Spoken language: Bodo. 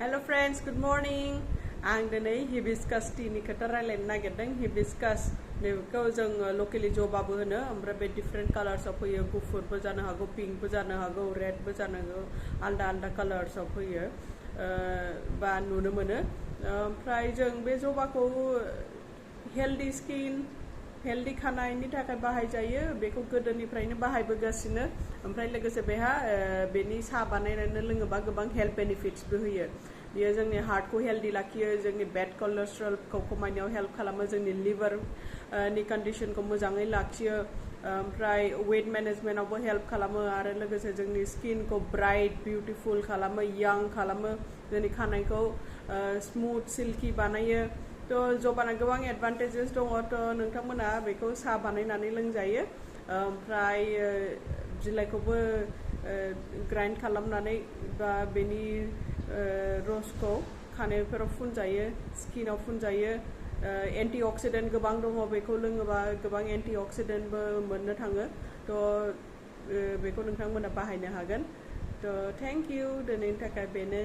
Hello friends, good morning. आं दिनै हिबिस्कास टीनि खोथा रायलायनो नागिरदों। हिबिस्कास बेखौ जों लकेलि जबाबो होनो, ओमफ्राय बे डिफरेंट कालार्सआव फैयो। गुफुरबो जानो हागौ, पिंकबो जानो हागौ, रेडबो जानो हागौ, आलदा आलदा कालार्सआव फैयो बा नुनो मोनो। ओमफ्राय जों बे जबाखौ हेल्दी स्किन, हेल्दी खानायनि थाखाय बाहायजायो। बेखौ गोदोनिफ्रायनो बाहायबोगासिनो। ओमफ्राय लोगोसे बेहा बेनि साहा बानायनानै लोङोबा गोबां हेल्थ बेनिफिट्सबो होयो। बियो जोंनि हार्टखौ हेल्दी लाखियो, जोंनि बेड कलेस्ट्रलखौ खमायनायाव हेल्प खालामो, जोंनि लिभार नि कन्डिशनखौ मोजाङै लाखियो, ओमफ्राय वेट मेनेजमेन्टआवबो हेल्प खालामो आरो लोगोसे जोंनि स्किनखौ ब्राइट बिउटिफुल खालामो, यां खालामो, जोंनि खानायखौ स्मुथ सिल्की बानायो। थ' जबाना गोबां एडभान्टेजेस दङ। थ' नोंथांमोना बेखौ साहा बानायनानै लोंजायो। ओमफ्राय बिलाइखौबो ग्राइन्ड खालामनानै बा बेनि रसखौ खानायफोराव फुनजायो, स्किनाव फुनजायो। एन्टि अक्सिडेन्ट गोबां दङ, बेखौ लोङोबा गोबां एन्टि अक्सिडेन्टबो मोननो थाङो। थ' बेखौ नोंथांमोना बाहायनो हागोन। थ' थेंक इउ, दिनैनि थाखाय बेनो।